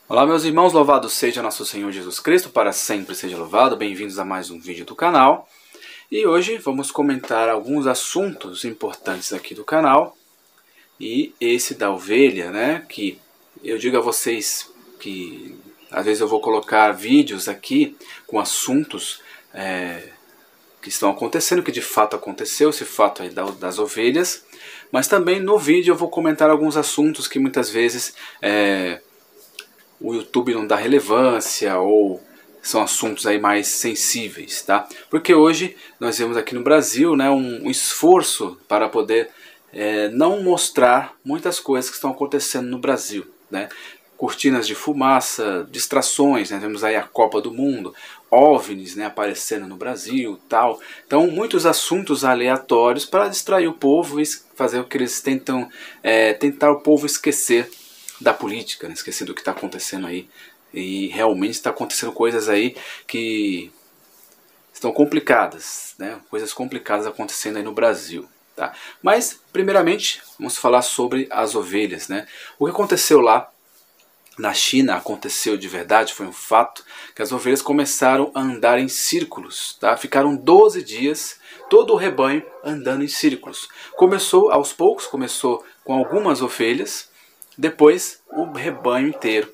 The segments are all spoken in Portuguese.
Olá meus irmãos, louvado seja nosso Senhor Jesus Cristo, para sempre seja louvado, bem-vindos a mais um vídeo do canal. E hoje vamos comentar alguns assuntos importantes aqui do canal. E esse da ovelha, né, que eu digo a vocês que às vezes eu vou colocar vídeos aqui com assuntos que estão acontecendo, que de fato aconteceu, esse fato aí das ovelhas. Mas também no vídeo eu vou comentar alguns assuntos que muitas vezes o YouTube não dá relevância ou são assuntos aí mais sensíveis, tá? Porque hoje nós vemos aqui no Brasil, né, um esforço para poder não mostrar muitas coisas que estão acontecendo no Brasil, né? Cortinas de fumaça, distrações, né? Temos aí a Copa do Mundo, OVNIs, né, aparecendo no Brasil, tal. Então muitos assuntos aleatórios para distrair o povo e fazer o que eles tentam, tentar o povo esquecer da política, né? Esquecer do que está acontecendo aí. E realmente está acontecendo coisas aí que estão complicadas, né? Coisas complicadas acontecendo aí no Brasil, tá? Mas, primeiramente, vamos falar sobre as ovelhas, né? O que aconteceu lá na China aconteceu de verdade, foi um fato, que as ovelhas começaram a andar em círculos, tá? Ficaram 12 dias, todo o rebanho andando em círculos. Começou aos poucos, começou com algumas ovelhas, depois o rebanho inteiro.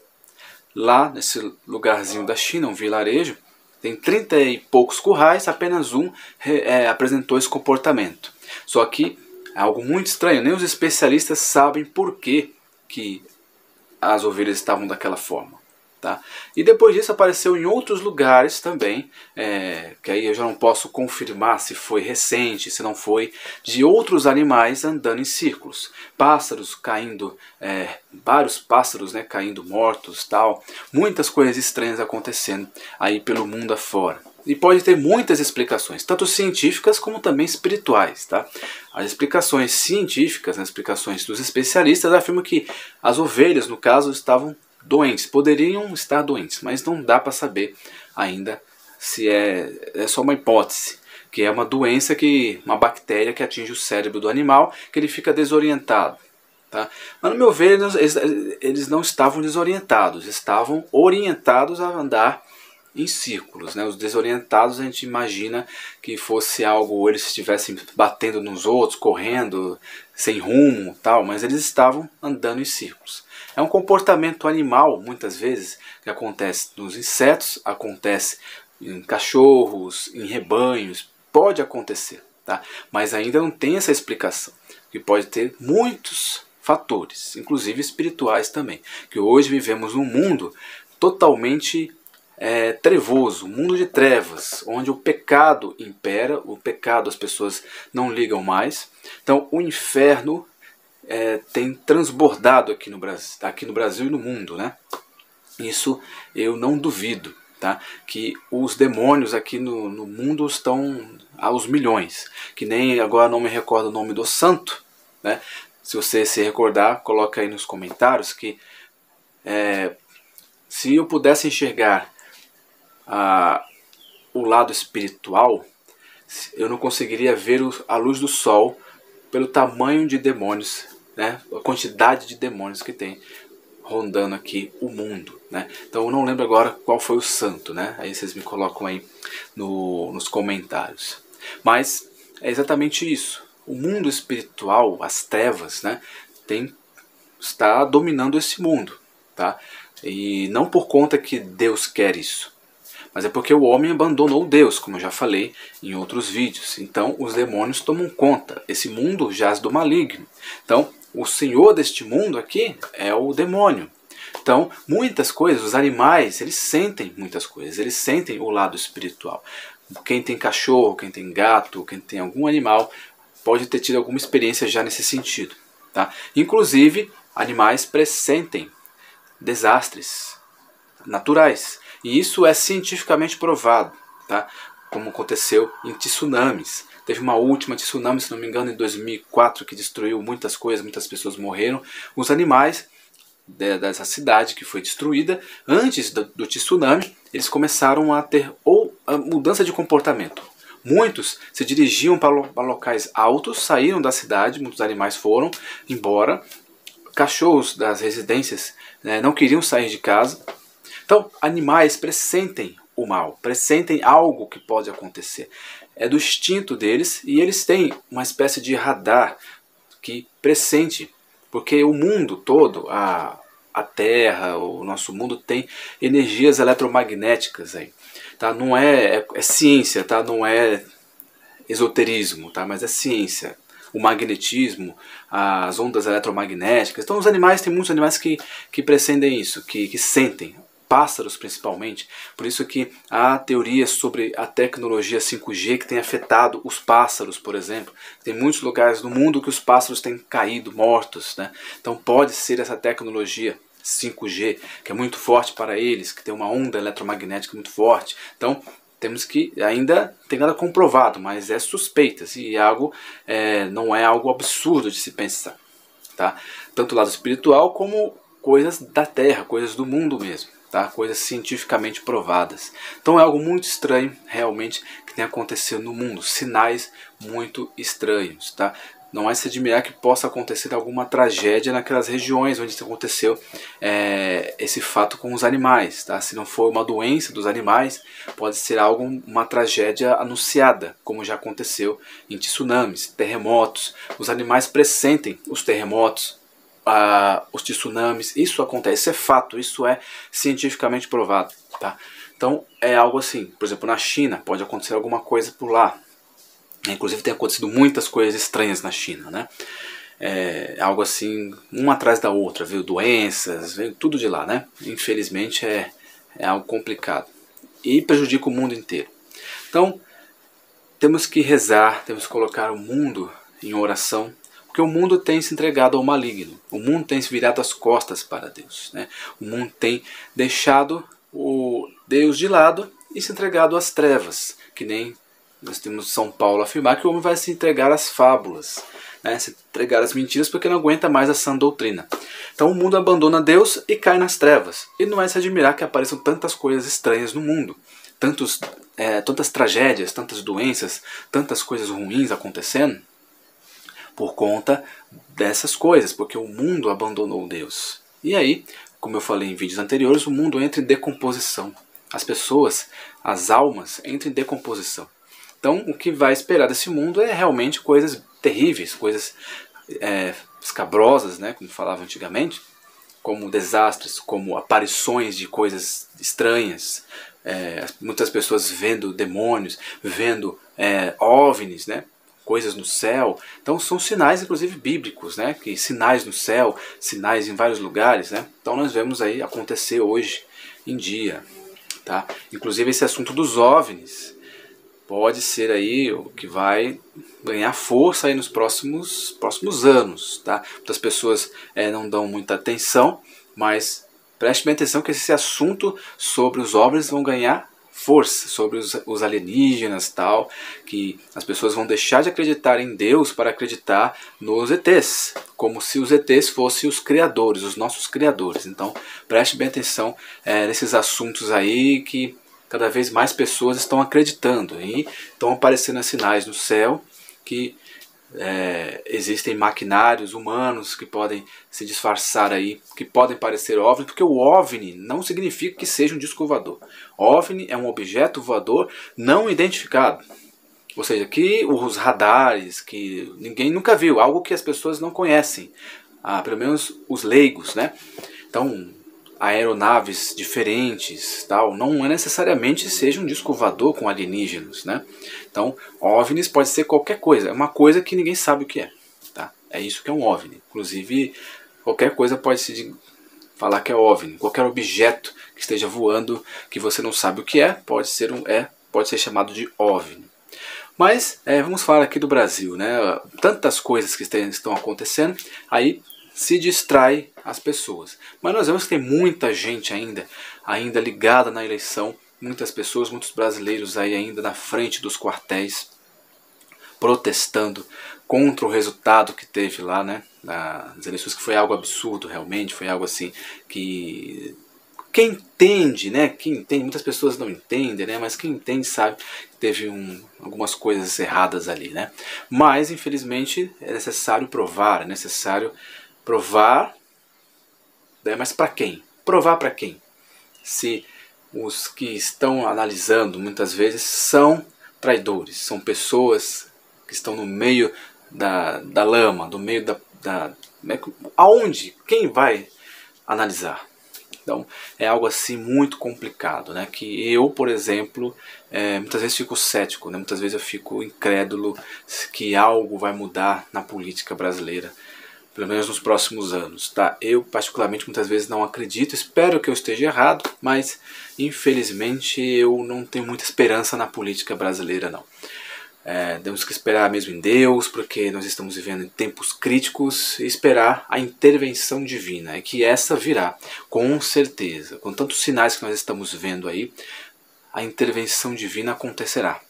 Lá nesse lugarzinho da China, um vilarejo, tem 30 e poucos currais, apenas um apresentou esse comportamento. Só que é algo muito estranho, nem os especialistas sabem por que as ovelhas estavam daquela forma. Tá? E depois disso apareceu em outros lugares também, que aí eu já não posso confirmar se foi recente, se não foi, de outros animais andando em círculos. Pássaros caindo, vários pássaros, né, caindo mortos, tal. Muitas coisas estranhas acontecendo aí pelo mundo afora. E pode ter muitas explicações, tanto científicas como também espirituais. Tá? As explicações científicas, as explicações dos especialistas afirmam que as ovelhas, no caso, estavam doentes, poderiam estar doentes, mas não dá para saber ainda se é só uma hipótese, que é uma doença, uma bactéria que atinge o cérebro do animal, que ele fica desorientado. Tá? Mas no meu ver, eles não estavam desorientados, estavam orientados a andar em círculos, né? Os desorientados a gente imagina que fosse algo, ou eles estivessem batendo nos outros, correndo, sem rumo, tal, mas eles estavam andando em círculos. É um comportamento animal, muitas vezes, que acontece nos insetos, acontece em cachorros, em rebanhos, pode acontecer, tá? Mas ainda não tem essa explicação, que pode ter muitos fatores, inclusive espirituais também, que hoje vivemos num mundo totalmente trevoso, um mundo de trevas, onde o pecado impera, o pecado as pessoas não ligam mais. Então o inferno tem transbordado aqui no Brasil e no mundo, né? Isso eu não duvido, tá? Que os demônios aqui no mundo estão aos milhões, que nem agora não me recordo o nome do santo, né? Se você se recordar, coloca aí nos comentários que se eu pudesse enxergar o lado espiritual, eu não conseguiria ver a luz do sol pelo tamanho de demônios, né? A quantidade de demônios que tem rondando aqui o mundo, né? Então eu não lembro agora qual foi o santo, né? Aí vocês me colocam aí nos comentários. Mas é exatamente isso. O mundo espiritual, as trevas, né, está dominando esse mundo, tá? E não por conta que Deus quer isso, mas é porque o homem abandonou Deus, como eu já falei em outros vídeos. Então os demônios tomam conta. Esse mundo jaz do maligno. Então o senhor deste mundo aqui é o demônio. Então muitas coisas, os animais, eles sentem muitas coisas. Eles sentem o lado espiritual. Quem tem cachorro, quem tem gato, quem tem algum animal, pode ter tido alguma experiência já nesse sentido. Tá? Inclusive animais pressentem desastres naturais. E isso é cientificamente provado, tá? Como aconteceu em tsunamis. Teve uma última tsunami, se não me engano, em 2004, que destruiu muitas coisas, muitas pessoas morreram. Os animais dessa cidade que foi destruída, antes do tsunami, eles começaram a ter a mudança de comportamento. Muitos se dirigiam para locais altos, saíram da cidade, muitos animais foram embora. Cachorros das residências não queriam sair de casa. Então, animais pressentem o mal, pressentem algo que pode acontecer. É do instinto deles e eles têm uma espécie de radar que pressente, porque o mundo todo, a Terra, o nosso mundo tem energias eletromagnéticas aí, tá? Não é ciência, tá? Não é esoterismo, tá? Mas é ciência. O magnetismo, as ondas eletromagnéticas. Então os animais, tem muitos animais que prescindem isso, que sentem. Pássaros principalmente, por isso que há teorias sobre a tecnologia 5G que tem afetado os pássaros, por exemplo. Tem muitos lugares no mundo que os pássaros têm caído, mortos, né? Então pode ser essa tecnologia 5G, que é muito forte para eles, que tem uma onda eletromagnética muito forte. Então temos que, ainda tem nada comprovado, mas é suspeita, e algo, não é algo absurdo de se pensar, tá? Tanto o lado espiritual como coisas da Terra, coisas do mundo mesmo, tá? Coisas cientificamente provadas. Então é algo muito estranho, realmente, que tem acontecido no mundo, sinais muito estranhos, tá? Não é se admirar que possa acontecer alguma tragédia naquelas regiões onde aconteceu esse fato com os animais, tá? Se não for uma doença dos animais, pode ser uma tragédia anunciada, como já aconteceu em tsunamis, terremotos. Os animais pressentem os terremotos, os tsunamis. Isso acontece, isso é fato, isso é cientificamente provado, tá? Então é algo assim, por exemplo, na China pode acontecer alguma coisa por lá. Inclusive tem acontecido muitas coisas estranhas na China, né? Algo assim, uma atrás da outra, veio doenças, veio tudo de lá, né? Infelizmente é algo complicado e prejudica o mundo inteiro. Então temos que rezar, temos que colocar o mundo em oração, porque o mundo tem se entregado ao maligno, o mundo tem se virado as costas para Deus, né? O mundo tem deixado o Deus de lado e se entregado às trevas, que nem nós temos São Paulo afirmar que o homem vai se entregar às fábulas, né? Se entregar às mentiras porque não aguenta mais a sã doutrina. Então o mundo abandona Deus e cai nas trevas. E não é se admirar que apareçam tantas coisas estranhas no mundo, tantas tragédias, tantas doenças, tantas coisas ruins acontecendo por conta dessas coisas, porque o mundo abandonou Deus. E aí, como eu falei em vídeos anteriores, o mundo entra em decomposição. As pessoas, as almas, entram em decomposição. Então, o que vai esperar desse mundo é realmente coisas terríveis, coisas escabrosas, né, como falava antigamente, como desastres, como aparições de coisas estranhas, muitas pessoas vendo demônios, vendo OVNIs, né, coisas no céu. Então são sinais, inclusive bíblicos, né, que sinais no céu, sinais em vários lugares, né. Então nós vemos aí acontecer hoje em dia, tá? Inclusive esse assunto dos OVNIs pode ser aí o que vai ganhar força aí nos próximos anos, tá? Muitas pessoas não dão muita atenção, mas preste bem atenção que esse assunto sobre os OVNIs vão ganhar força, sobre os alienígenas e tal, que as pessoas vão deixar de acreditar em Deus para acreditar nos ETs, como se os ETs fossem os criadores, os nossos criadores. Então preste bem atenção nesses assuntos aí que cada vez mais pessoas estão acreditando e estão aparecendo sinais no céu que existem maquinários humanos que podem se disfarçar aí, que podem parecer OVNI, porque o OVNI não significa que seja um disco voador. OVNI é um objeto voador não identificado. Ou seja, que os radares, que ninguém nunca viu, algo que as pessoas não conhecem, pelo menos os leigos, né? Então, aeronaves diferentes, tal, não é necessariamente seja um disco voador com alienígenas, né? Então, OVNIs pode ser qualquer coisa, é uma coisa que ninguém sabe o que é, tá? É isso que é um OVNI. Inclusive, qualquer coisa pode se falar que é OVNI, qualquer objeto que esteja voando que você não sabe o que é, pode ser chamado de OVNI. Mas vamos falar aqui do Brasil, né? Tantas coisas que estão acontecendo, aí se distrai as pessoas. Mas nós vemos que tem muita gente ainda ligada na eleição, muitas pessoas, muitos brasileiros aí ainda na frente dos quartéis, protestando contra o resultado que teve lá, né, nas eleições, que foi algo absurdo realmente, foi algo assim que quem entende, né, quem entende, muitas pessoas não entendem, né, mas quem entende sabe que teve algumas coisas erradas ali, né. Mas infelizmente é necessário provar Mas para quem? Provar para quem? Se os que estão analisando muitas vezes são traidores, são pessoas que estão no meio da lama, no meio aonde? Quem vai analisar? Então é algo assim muito complicado, né? Que eu, por exemplo, muitas vezes fico cético, né? Muitas vezes eu fico incrédulo que algo vai mudar na política brasileira, pelo menos nos próximos anos, tá? Eu particularmente muitas vezes não acredito, espero que eu esteja errado, mas infelizmente eu não tenho muita esperança na política brasileira, não. Temos que esperar mesmo em Deus, porque nós estamos vivendo em tempos críticos, e esperar a intervenção divina, que essa virá, com certeza. Com tantos sinais que nós estamos vendo aí, a intervenção divina acontecerá.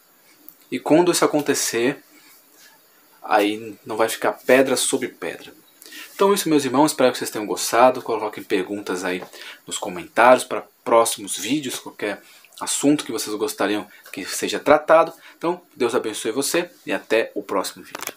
E quando isso acontecer, aí não vai ficar pedra sobre pedra. Então é isso, meus irmãos, espero que vocês tenham gostado. Coloquem perguntas aí nos comentários para próximos vídeos, qualquer assunto que vocês gostariam que seja tratado. Então, Deus abençoe você e até o próximo vídeo.